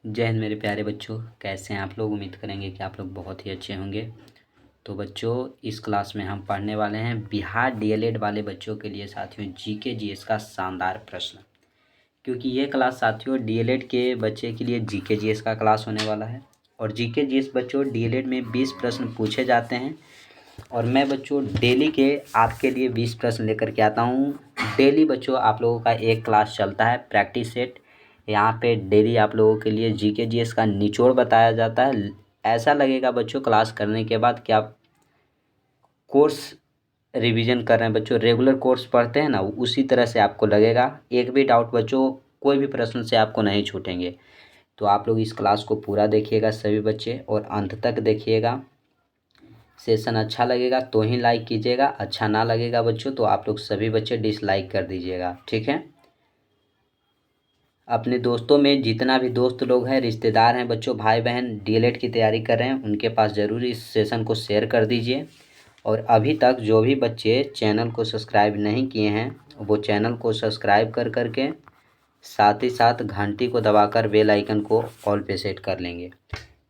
जय हिंद मेरे प्यारे बच्चों, कैसे हैं आप लोग। उम्मीद करेंगे कि आप लोग बहुत ही अच्छे होंगे। तो बच्चों, इस क्लास में हम पढ़ने वाले हैं बिहार डीएलएड वाले बच्चों के लिए साथियों जीके जीएस का शानदार प्रश्न। क्योंकि ये क्लास साथियों डीएलएड के बच्चे के लिए जीके जीएस का क्लास होने वाला है। और जीके जीएस बच्चों डीएलएड में 20 प्रश्न पूछे जाते हैं। और मैं बच्चों डेली के आपके लिए 20 प्रश्न लेकर के आता हूँ। डेली बच्चों आप लोगों का एक क्लास चलता है प्रैक्टिस सेट। यहाँ पे डेली आप लोगों के लिए जीके जीएस का निचोड़ बताया जाता है। ऐसा लगेगा बच्चों क्लास करने के बाद कि आप कोर्स रिवीजन कर रहे हैं। बच्चों रेगुलर कोर्स पढ़ते हैं ना, उसी तरह से आपको लगेगा। एक भी डाउट बच्चों कोई भी प्रश्न से आपको नहीं छूटेंगे। तो आप लोग इस क्लास को पूरा देखिएगा सभी बच्चे, और अंत तक देखिएगा। सेशन अच्छा लगेगा तो ही लाइक कीजिएगा, अच्छा ना लगेगा बच्चों तो आप लोग सभी बच्चे डिसलाइक कर दीजिएगा, ठीक है। अपने दोस्तों में जितना भी दोस्त लोग हैं, रिश्तेदार हैं बच्चों, भाई बहन डीएलएड की तैयारी कर रहे हैं, उनके पास ज़रूर इस सेशन को शेयर कर दीजिए। और अभी तक जो भी बच्चे चैनल को सब्सक्राइब नहीं किए हैं वो चैनल को सब्सक्राइब कर करके साथ ही साथ घंटी को दबाकर बेल आइकन को ऑल पे सेट कर लेंगे,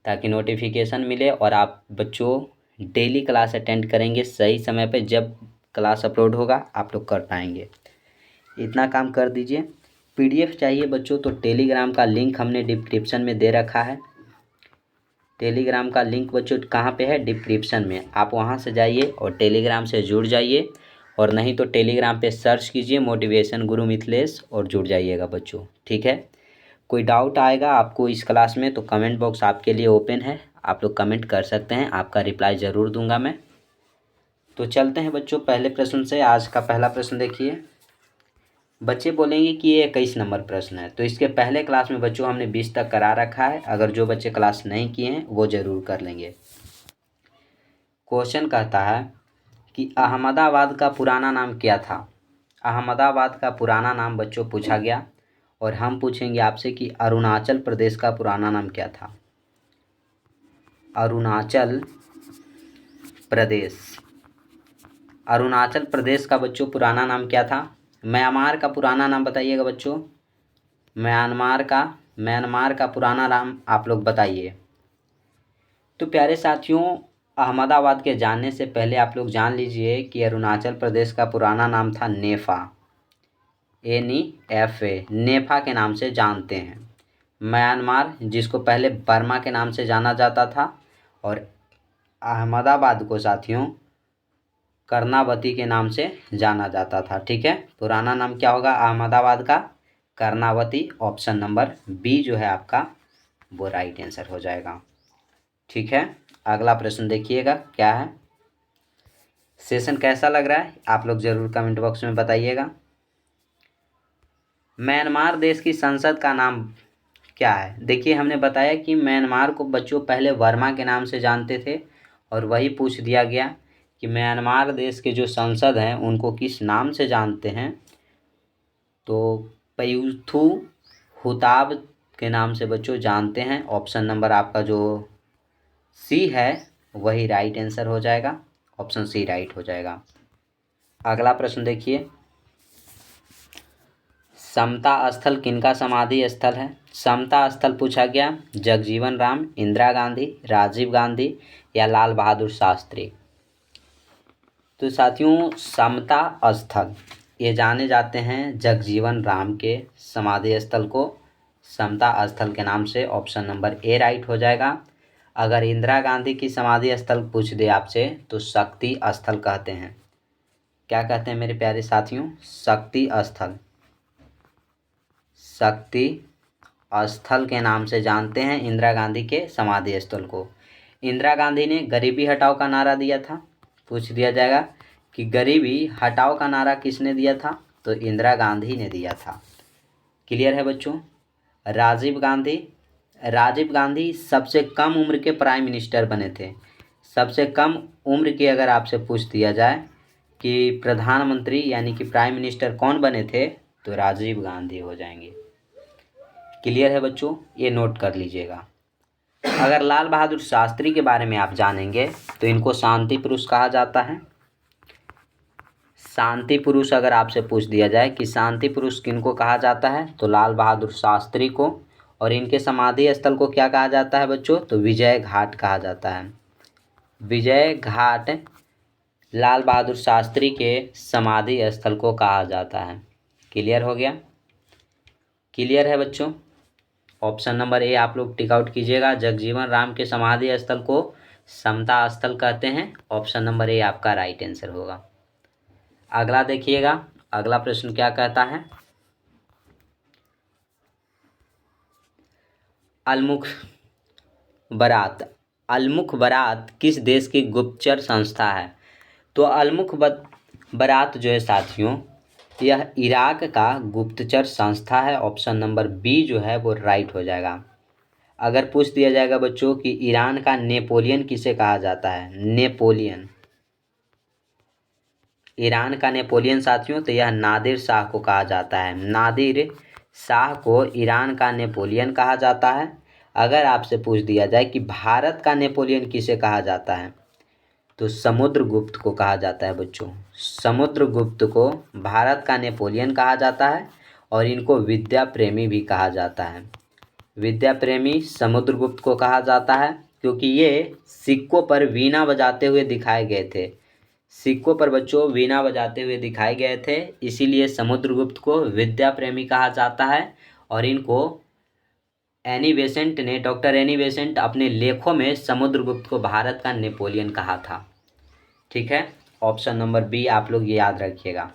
ताकि नोटिफिकेशन मिले और आप बच्चों डेली क्लास अटेंड करेंगे सही समय पे। जब क्लास अपलोड होगा आप लोग कर पाएंगे। इतना काम कर दीजिए। पीडीएफ चाहिए बच्चों तो टेलीग्राम का लिंक हमने डिस्क्रिप्शन में दे रखा है। टेलीग्राम का लिंक बच्चों कहाँ पे है, डिस्क्रिप्शन में। आप वहाँ से जाइए और टेलीग्राम से जुड़ जाइए, और नहीं तो टेलीग्राम पे सर्च कीजिए मोटिवेशन गुरु मिथिलेश और जुड़ जाइएगा बच्चों, ठीक है। कोई डाउट आएगा आपको इस क्लास में तो कमेंट बॉक्स आपके लिए ओपन है, आप लोग कमेंट कर सकते हैं, आपका रिप्लाई ज़रूर दूंगा मैं। तो चलते हैं बच्चों पहले प्रश्न से। आज का पहला प्रश्न देखिए। बच्चे बोलेंगे कि ये 21 नंबर प्रश्न है, तो इसके पहले क्लास में बच्चों हमने 20 तक करा रखा है। अगर जो बच्चे क्लास नहीं किए हैं वो ज़रूर कर लेंगे। क्वेश्चन कहता है कि अहमदाबाद का पुराना नाम क्या था। अहमदाबाद का पुराना नाम बच्चों पूछा गया, और हम पूछेंगे आपसे कि अरुणाचल प्रदेश का पुराना नाम क्या था। अरुणाचल प्रदेश, अरुणाचल प्रदेश का बच्चों पुराना नाम क्या था। म्यांमार का पुराना नाम बताइएगा बच्चों। म्यांमार का पुराना नाम आप लोग बताइए। तो प्यारे साथियों, अहमदाबाद के जानने से पहले आप लोग जान लीजिए कि अरुणाचल प्रदेश का पुराना नाम था नेफा। NEFA, नेफा के नाम से जानते हैं। म्यांमार, जिसको पहले बर्मा के नाम से जाना जाता था, और अहमदाबाद को साथियों कर्नावती के नाम से जाना जाता था, ठीक है। पुराना नाम क्या होगा अहमदाबाद का, कर्नावती। ऑप्शन नंबर बी जो है आपका वो राइट आंसर हो जाएगा, ठीक है। अगला प्रश्न देखिएगा क्या है। सेशन कैसा लग रहा है आप लोग ज़रूर कमेंट बॉक्स में बताइएगा। म्यांमार देश की संसद का नाम क्या है। देखिए हमने बताया कि म्यांमार को बच्चों पहले वर्मा के नाम से जानते थे, और वही पूछ दिया गया कि म्यांमार देश के जो संसद हैं उनको किस नाम से जानते हैं। तो पयूथू हुताब के नाम से बच्चों जानते हैं। ऑप्शन नंबर आपका जो सी है वही राइट आंसर हो जाएगा, ऑप्शन सी राइट हो जाएगा। अगला प्रश्न देखिए। समता स्थल किनका समाधि स्थल है। समता स्थल पूछा गया जगजीवन राम, इंदिरा गांधी, राजीव गांधी या लाल बहादुर शास्त्री। तो साथियों समता स्थल ये जाने जाते हैं जगजीवन राम के समाधि स्थल को समता स्थल के नाम से। ऑप्शन नंबर ए राइट हो जाएगा। अगर इंदिरा गांधी की समाधि स्थल पूछ दे आपसे तो शक्ति स्थल कहते हैं। क्या कहते हैं मेरे प्यारे साथियों, शक्ति स्थल। शक्ति स्थल के नाम से जानते हैं इंदिरा गांधी के समाधि स्थल को। इंदिरा गांधी ने गरीबी हटाओ का नारा दिया था। पूछ दिया जाएगा कि गरीबी हटाओ का नारा किसने दिया था, तो इंदिरा गांधी ने दिया था। क्लियर है बच्चों। राजीव गांधी सबसे कम उम्र के प्राइम मिनिस्टर बने थे। सबसे कम उम्र के अगर आपसे पूछ दिया जाए कि प्रधानमंत्री यानी कि प्राइम मिनिस्टर कौन बने थे, तो राजीव गांधी हो जाएंगे। क्लियर है बच्चों, ये नोट कर लीजिएगा। अगर लाल बहादुर शास्त्री के बारे में आप जानेंगे तो इनको शांति पुरुष कहा जाता है। शांति पुरुष अगर आपसे पूछ दिया जाए कि शांति पुरुष किनको कहा जाता है, तो लाल बहादुर शास्त्री को। और इनके समाधि स्थल को क्या कहा जाता है बच्चों? तो विजय घाट कहा जाता है। विजय घाट लाल बहादुर शास्त्री के समाधि स्थल को कहा जाता है। क्लियर हो गया? क्लियर है बच्चों? ऑप्शन नंबर ए आप लोग टिक आउट कीजिएगा। जगजीवन राम के समाधि स्थल को समता स्थल कहते हैं। ऑप्शन नंबर ए आपका राइट आंसर होगा। अगला देखिएगा, अगला प्रश्न क्या कहता है? अलमुख बरात। अलमुख बरात किस देश की गुप्तचर संस्था है? तो अलमुख बरात जो है साथियों, यह इराक का गुप्तचर संस्था है। ऑप्शन नंबर बी जो है वो राइट हो जाएगा। अगर पूछ दिया जाएगा बच्चों कि ईरान का नेपोलियन किसे कहा जाता है? नेपोलियन, ईरान का नेपोलियन साथियों, तो यह नादिर शाह को कहा जाता है। नादिर शाह को ईरान का नेपोलियन कहा जाता है। अगर आपसे पूछ दिया जाए कि भारत का नेपोलियन किसे कहा जाता है, तो समुद्रगुप्त को कहा जाता है बच्चों। समुद्रगुप्त को भारत का नेपोलियन कहा जाता है और इनको विद्या प्रेमी भी कहा जाता है। विद्या प्रेमी समुद्रगुप्त को कहा जाता है क्योंकि ये सिक्कों पर वीणा बजाते हुए दिखाए गए थे। सिक्कों पर बच्चों वीणा बजाते हुए दिखाए गए थे, इसीलिए समुद्रगुप्त को विद्या प्रेमी कहा जाता है। और इनको एनी बेसेंट ने, डॉक्टर एनी बेसेंट अपने लेखों में समुद्रगुप्त को भारत का नेपोलियन कहा था। ठीक है, ऑप्शन नंबर बी आप लोग ये याद रखिएगा।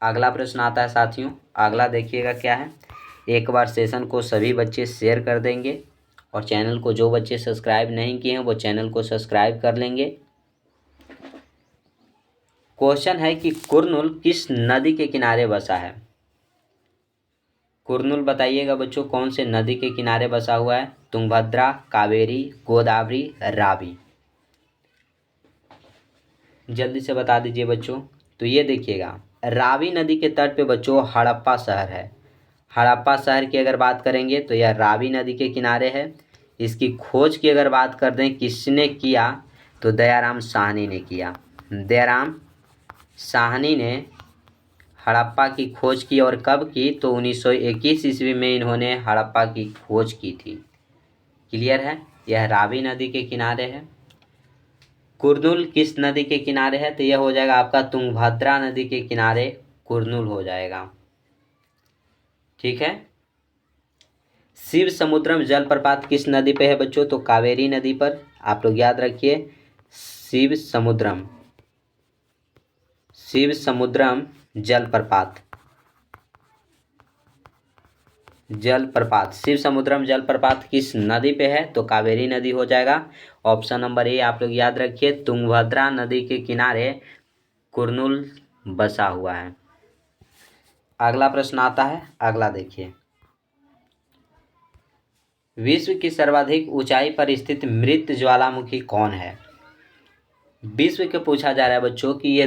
अगला प्रश्न आता है साथियों, अगला देखिएगा क्या है। एक बार सेशन को सभी बच्चे शेयर कर देंगे और चैनल को जो बच्चे सब्सक्राइब नहीं किए हैं वो चैनल को सब्सक्राइब कर लेंगे। क्वेश्चन है कि कुरनूल किस नदी के किनारे बसा है? कुरनूल बताइएगा बच्चों कौन से नदी के किनारे बसा हुआ है? तुंगभद्रा, कावेरी, गोदावरी, रावी। जल्दी से बता दीजिए बच्चों। तो ये देखिएगा, रावी नदी के तट पे बच्चों हड़प्पा शहर है। हड़प्पा शहर की अगर बात करेंगे तो यह रावी नदी के किनारे है। इसकी खोज की अगर बात कर दें किसने किया, तो दयाराम साहनी ने किया। दयाराम साहनी ने हड़प्पा की खोज की और कब की? तो 1921 ईस्वी में इन्होंने हड़प्पा की खोज की थी। क्लियर है? यह रावी नदी के किनारे है। कुरनूल किस नदी के किनारे है? तो यह हो जाएगा आपका तुंगभद्रा नदी के किनारे कुरनूल हो जाएगा। ठीक है। शिव समुद्रम जलप्रपात किस नदी पे है बच्चों? तो कावेरी नदी पर। आप लोग याद रखिए, शिव समुद्रम जलप्रपात, शिव समुद्रम जलप्रपात किस नदी पे है? तो कावेरी नदी हो जाएगा। ऑप्शन नंबर ए आप लोग याद रखिए, तुंगभद्रा नदी के किनारे कुरनूल बसा हुआ है। अगला प्रश्न आता है, अगला देखिए। विश्व की सर्वाधिक ऊंचाई पर स्थित मृत ज्वालामुखी कौन है? विश्व के पूछा जा रहा है बच्चों कि ये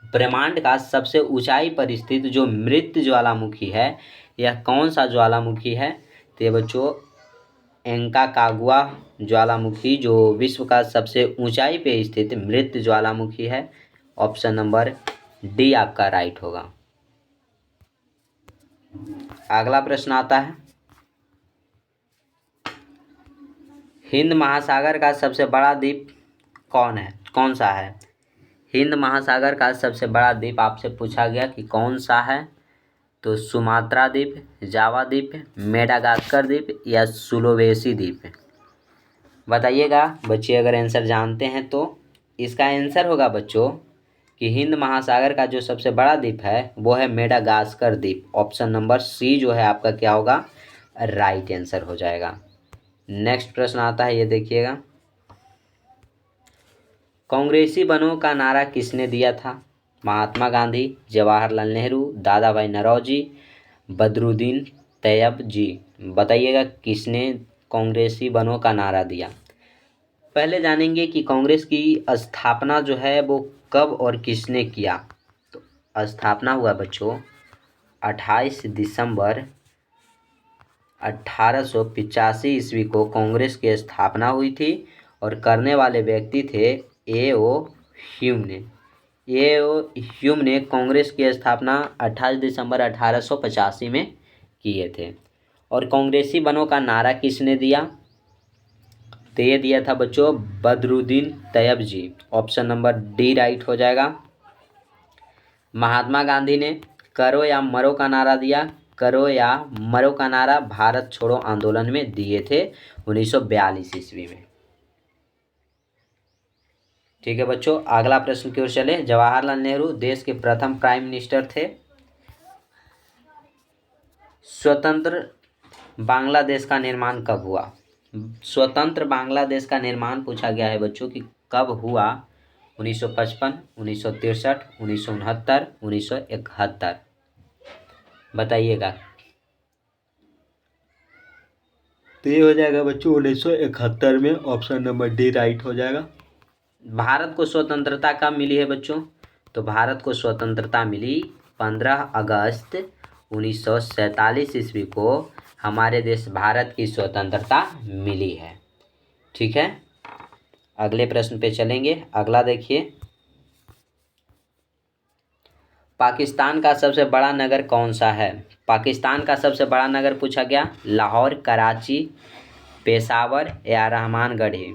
ब्रह्मांड का सबसे ऊंचाई पर स्थित जो मृत ज्वालामुखी है, यह कौन सा ज्वालामुखी है? तो ये बच्चों एंकाकागुआ ज्वालामुखी जो विश्व का सबसे ऊंचाई पे स्थित मृत ज्वालामुखी है। ऑप्शन नंबर डी आपका राइट होगा। अगला प्रश्न आता है, हिंद महासागर का सबसे बड़ा द्वीप कौन सा है? हिंद महासागर का सबसे बड़ा द्वीप आपसे पूछा गया कि कौन सा है? तो सुमात्रा द्वीप, जावा द्वीप, मेडागास्कर द्वीप या सुलोवेसी द्वीप। बताइएगा बच्चे अगर आंसर जानते हैं तो। इसका आंसर होगा बच्चों कि हिंद महासागर का जो सबसे बड़ा द्वीप है वो है मेडागास्कर द्वीप। ऑप्शन नंबर सी जो है आपका क्या होगा? राइट आंसर हो जाएगा। नेक्स्ट प्रश्न आता है, ये देखिएगा। कांग्रेसी बनों का नारा किसने दिया था? महात्मा गांधी, जवाहरलाल नेहरू, दादा भाई नौरोजी, बदरुद्दीन तैयब जी। बताइएगा किसने कांग्रेसी बनों का नारा दिया। पहले जानेंगे कि कांग्रेस की स्थापना जो है वो कब और किसने किया। तो स्थापना हुआ बच्चों 28 दिसंबर 1885 ईस्वी को कांग्रेस की स्थापना हुई थी और करने वाले व्यक्ति थे ए.ओ. ह्यूम ने। ए.ओ. ह्यूम ने कांग्रेस की स्थापना 28 दिसंबर 1885 में किए थे। और कांग्रेसी बनों का नारा किसने दिया? तो ये दिया था बच्चों बदरुद्दीन तैयब जी। ऑप्शन नंबर डी राइट हो जाएगा। महात्मा गांधी ने करो या मरो का नारा दिया। करो या मरो का नारा भारत छोड़ो आंदोलन में दिए थे 1942 ईस्वी में। ठीक है बच्चों, अगला प्रश्न की ओर चले। जवाहरलाल नेहरू देश के प्रथम प्राइम मिनिस्टर थे। स्वतंत्र बांग्लादेश का निर्माण कब हुआ? स्वतंत्र बांग्लादेश का निर्माण पूछा गया है बच्चों कि कब हुआ? 1955, 1963, 1969, 1971। बताइएगा। तो ये हो जाएगा बच्चों 1971 में। ऑप्शन नंबर डी राइट हो जाएगा। भारत को स्वतंत्रता कब मिली है बच्चों? तो भारत को स्वतंत्रता मिली 15 अगस्त 1947 ईस्वी को हमारे देश भारत की स्वतंत्रता मिली है। ठीक है, अगले प्रश्न पे चलेंगे। अगला देखिए, पाकिस्तान का सबसे बड़ा नगर कौन सा है? पाकिस्तान का सबसे बड़ा नगर पूछा गया। लाहौर, कराची, पेशावर या रहमानगढ़ है?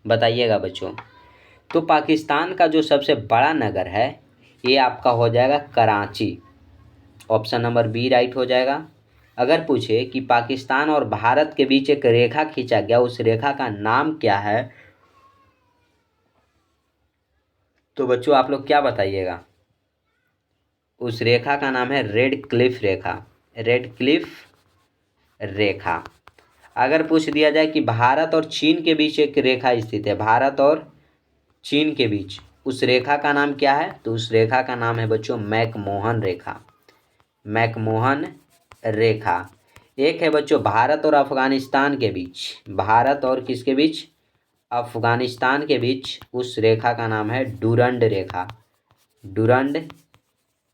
बताइएगा बच्चों। तो पाकिस्तान का जो सबसे बड़ा नगर है ये आपका हो जाएगा Karachi. Option number B right हो जाएगा। अगर पूछे कि पाकिस्तान और भारत के बीच एक रेखा खींचा गया, उस रेखा का नाम क्या है, तो बच्चों आप लोग क्या बताइएगा? उस रेखा का नाम है रेड क्लिफ रेखा। रेड क्लिफ रेखा। अगर पूछ दिया जाए कि भारत और चीन के बीच एक रेखा स्थित है, भारत और चीन के बीच, उस रेखा का नाम क्या है? तो उस रेखा का नाम है बच्चों मैकमोहन रेखा। मैकमोहन रेखा। एक है बच्चों भारत और अफगानिस्तान के बीच, भारत और किसके बीच? अफगानिस्तान के बीच, उस रेखा का नाम है डूरंड रेखा। डूरंड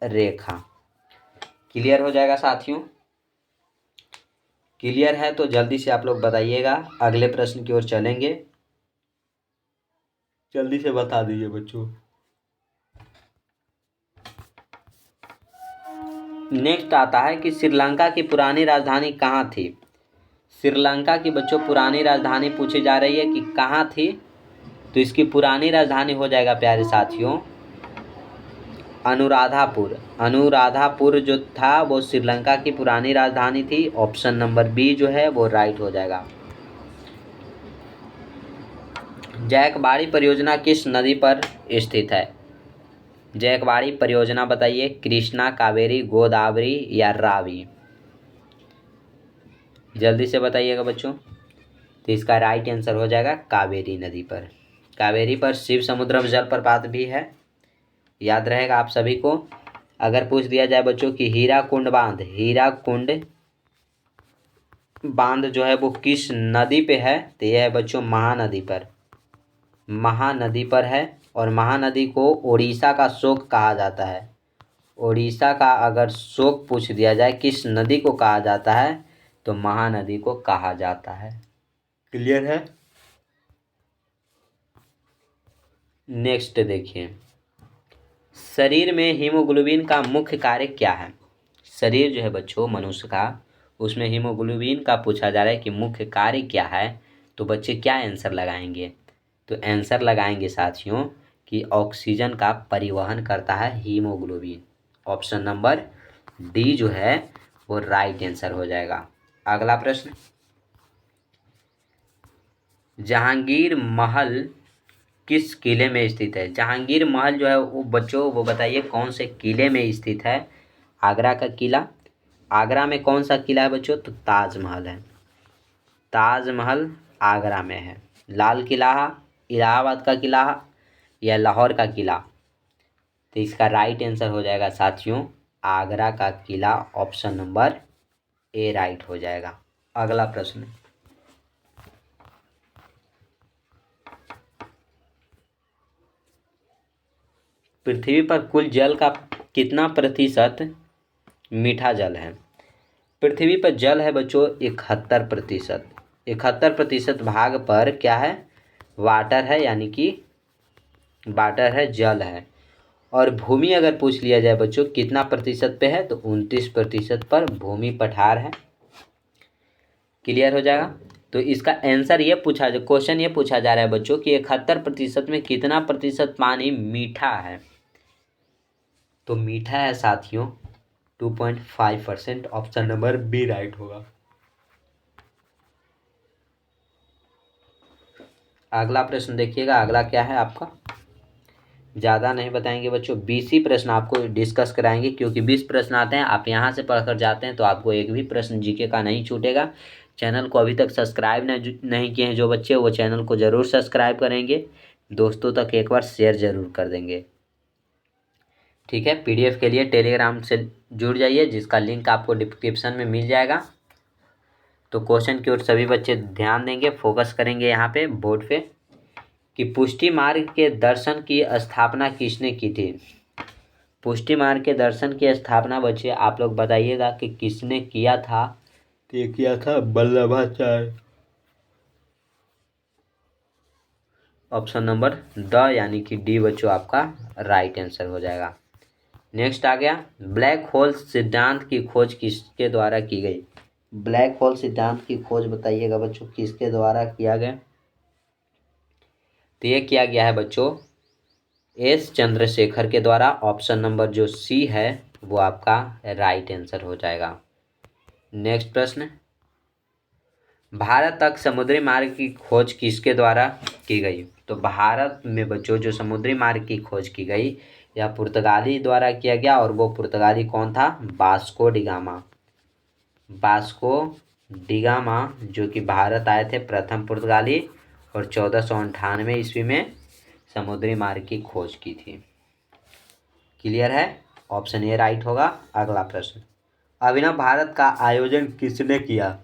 रेखा। क्लियर हो जाएगा साथियों? क्लियर है तो जल्दी से आप लोग बताइएगा। अगले प्रश्न की ओर चलेंगे, जल्दी से बता दीजिए बच्चों। नेक्स्ट आता है कि श्रीलंका की पुरानी राजधानी कहाँ थी? श्रीलंका की बच्चों पुरानी राजधानी पूछी जा रही है कि कहाँ थी, तो इसकी पुरानी राजधानी हो जाएगा प्यारे साथियों अनुराधापुर। अनुराधापुर जो था वो श्रीलंका की पुरानी राजधानी थी। ऑप्शन नंबर बी जो है वो राइट हो जाएगा। जैकबाड़ी परियोजना किस नदी पर स्थित है? जैकबाड़ी परियोजना बताइए, कृष्णा, कावेरी, गोदावरी या रावी? जल्दी से बताइएगा बच्चों। तो इसका राइट आंसर हो जाएगा कावेरी नदी पर। कावेरी पर शिव समुद्रम जलप्रपात भी है, याद रहेगा आप सभी को। अगर पूछ दिया जाए बच्चों कि हीराकुंड बांध, हीराकुंड बांध जो है वो किस नदी पे है, तो यह है बच्चों महानदी पर। महानदी पर है। और महानदी को उड़ीसा का शोक कहा जाता है। उड़ीसा का अगर शोक पूछ दिया जाए किस नदी को कहा जाता है, तो महानदी को कहा जाता है। क्लियर है? नेक्स्ट देखिए, शरीर में हीमोग्लोबिन का मुख्य कार्य क्या है? शरीर जो है बच्चों मनुष्य का, उसमें हीमोग्लोबिन का पूछा जा रहा है कि मुख्य कार्य क्या है, तो बच्चे क्या आंसर लगाएंगे? तो आंसर लगाएंगे साथियों कि ऑक्सीजन का परिवहन करता है हीमोग्लोबिन। ऑप्शन नंबर डी जो है वो राइट आंसर हो जाएगा। अगला प्रश्न, जहांगीर महल किस किले में स्थित है? जहांगीर महल जो है वो बच्चों वो बताइए कौन से किले में स्थित है? आगरा का किला। आगरा में कौन सा किला है बच्चों? तो ताजमहल है। ताजमहल आगरा में है। लाल किला, इलाहाबाद का किला या लाहौर का किला? तो इसका राइट आंसर हो जाएगा साथियों आगरा का किला। ऑप्शन नंबर ए राइट हो जाएगा। अगला प्रश्न, पृथ्वी पर कुल जल का कितना प्रतिशत मीठा जल है? पृथ्वी पर जल है बच्चों 71%। 71% भाग पर क्या है? वाटर है, यानी कि वाटर है, जल है। और भूमि अगर पूछ लिया जाए बच्चों कितना प्रतिशत पे है, तो 29% पर भूमि पठार है। क्लियर हो जाएगा। तो इसका आंसर ये पूछा, जो क्वेश्चन ये पूछा जा रहा है बच्चों कि 71% में कितना प्रतिशत पानी मीठा है। तो मीठा है साथियों 2.5%। ऑप्शन नंबर बी राइट होगा। अगला प्रश्न देखिएगा, अगला क्या है आपका। ज़्यादा नहीं बताएंगे बच्चों, 20 ही प्रश्न आपको डिस्कस कराएंगे, क्योंकि 20 प्रश्न आते हैं। आप यहाँ से पढ़कर जाते हैं तो आपको एक भी प्रश्न जीके का नहीं छूटेगा। चैनल को अभी तक सब्सक्राइब नहीं किए हैं जो बच्चे, वो चैनल को ज़रूर सब्सक्राइब करेंगे, दोस्तों तक एक बार शेयर ज़रूर कर देंगे। ठीक है, PDF के लिए टेलीग्राम से जुड़ जाइए, जिसका लिंक आपको डिस्क्रिप्शन में मिल जाएगा। तो क्वेश्चन की ओर सभी बच्चे ध्यान देंगे, फोकस करेंगे यहाँ पे बोर्ड पे, कि पुष्टि मार्ग के दर्शन की स्थापना किसने की थी। पुष्टि मार्ग के दर्शन की स्थापना बच्चे आप लोग बताइएगा कि किसने किया था। तो ये किया था वल्लभाचार्य। ऑप्शन नंबर द यानी कि डी बच्चों आपका राइट आंसर हो जाएगा। नेक्स्ट आ गया, ब्लैक होल सिद्धांत की खोज किसके द्वारा की गई। ब्लैक होल सिद्धांत की खोज बताइएगा बच्चों किसके द्वारा किया गया। तो ये किया गया है बच्चों एस चंद्रशेखर के द्वारा। ऑप्शन नंबर जो सी है वो आपका राइट आंसर हो जाएगा। नेक्स्ट प्रश्न, भारत तक समुद्री मार्ग की खोज किसके द्वारा की गई। तो भारत में बच्चों जो समुद्री मार्ग की खोज की गई यह पुर्तगाली द्वारा किया गया, और वो पुर्तगाली कौन था, वास्को डिगामा। वास्को डिगामा जो कि भारत आए थे प्रथम पुर्तगाली, और 1498 ईस्वी में समुद्री मार्ग की खोज की थी। क्लियर है, ऑप्शन ए राइट होगा। अगला प्रश्न, अभिनव भारत का आयोजन किसने किया।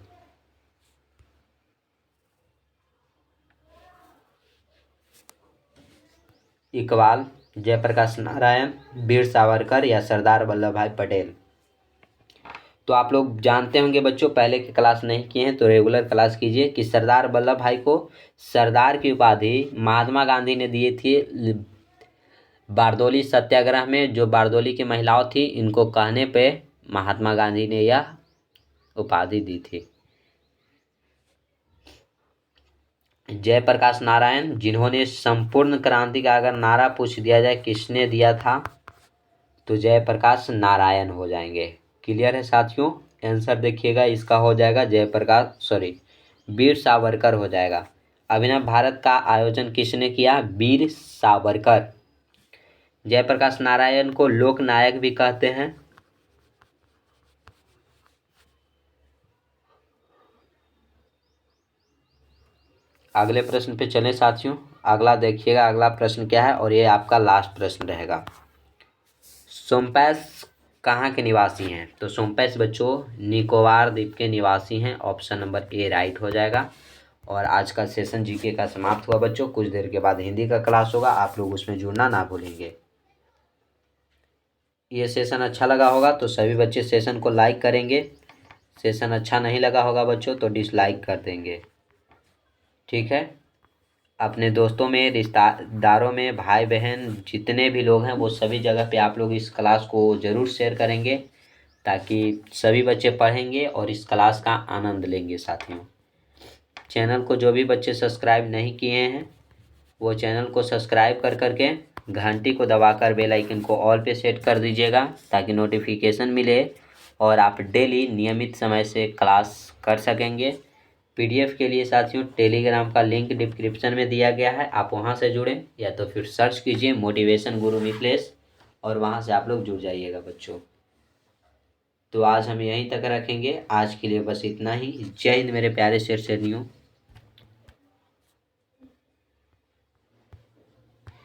इकबाल, जयप्रकाश नारायण, वीर सावरकर या सरदार वल्लभ भाई पटेल। तो आप लोग जानते होंगे बच्चों, पहले की क्लास नहीं किए हैं तो रेगुलर क्लास कीजिए, कि सरदार वल्लभ भाई को सरदार की उपाधि महात्मा गांधी ने दी थी बारदोली सत्याग्रह में। जो बारदोली की महिलाओं थी, इनको कहने पे महात्मा गांधी ने यह उपाधि दी थी। जयप्रकाश नारायण, जिन्होंने संपूर्ण क्रांति का अगर नारा पूछ दिया जाए किसने दिया था, तो जयप्रकाश नारायण हो जाएंगे। क्लियर है साथियों, आंसर देखिएगा इसका हो जाएगा वीर सावरकर हो जाएगा। अभिनव भारत का आयोजन किसने किया, वीर सावरकर। जयप्रकाश नारायण को लोक नायक भी कहते हैं। अगले प्रश्न पे चलें साथियों। अगला देखिएगा, अगला प्रश्न क्या है, और ये आपका लास्ट प्रश्न रहेगा। सोमपैस कहाँ के निवासी हैं। तो सोमपैस बच्चों निकोबार द्वीप के निवासी हैं। ऑप्शन नंबर ए राइट हो जाएगा। और आज का सेशन जीके का समाप्त हुआ बच्चों। कुछ देर के बाद हिंदी का क्लास होगा, आप लोग उसमें जुड़ना ना भूलेंगे। ये सेशन अच्छा लगा होगा तो सभी बच्चे सेशन को लाइक करेंगे। सेशन अच्छा नहीं लगा होगा बच्चों तो डिसलाइक कर देंगे। ठीक है, अपने दोस्तों में, रिश्तेदारों में, भाई बहन जितने भी लोग हैं वो सभी जगह पे आप लोग इस क्लास को ज़रूर शेयर करेंगे, ताकि सभी बच्चे पढ़ेंगे और इस क्लास का आनंद लेंगे। साथियों, चैनल को जो भी बच्चे सब्सक्राइब नहीं किए हैं वो चैनल को सब्सक्राइब कर करके घंटी को दबाकर बेल आइकन को ऑल पे सेट कर दीजिएगा, ताकि नोटिफिकेशन मिले और आप डेली नियमित समय से क्लास कर सकेंगे। PDF के लिए साथियों टेलीग्राम का लिंक डिस्क्रिप्शन में दिया गया है, आप वहां से जुड़ें, या तो फिर सर्च कीजिए मोटिवेशन गुरु मिथिलेश और वहां से आप लोग जुड़ जाइएगा बच्चों। तो आज हम यहीं तक रखेंगे, आज के लिए बस इतना ही। जय हिंद मेरे प्यारे शेरनियों।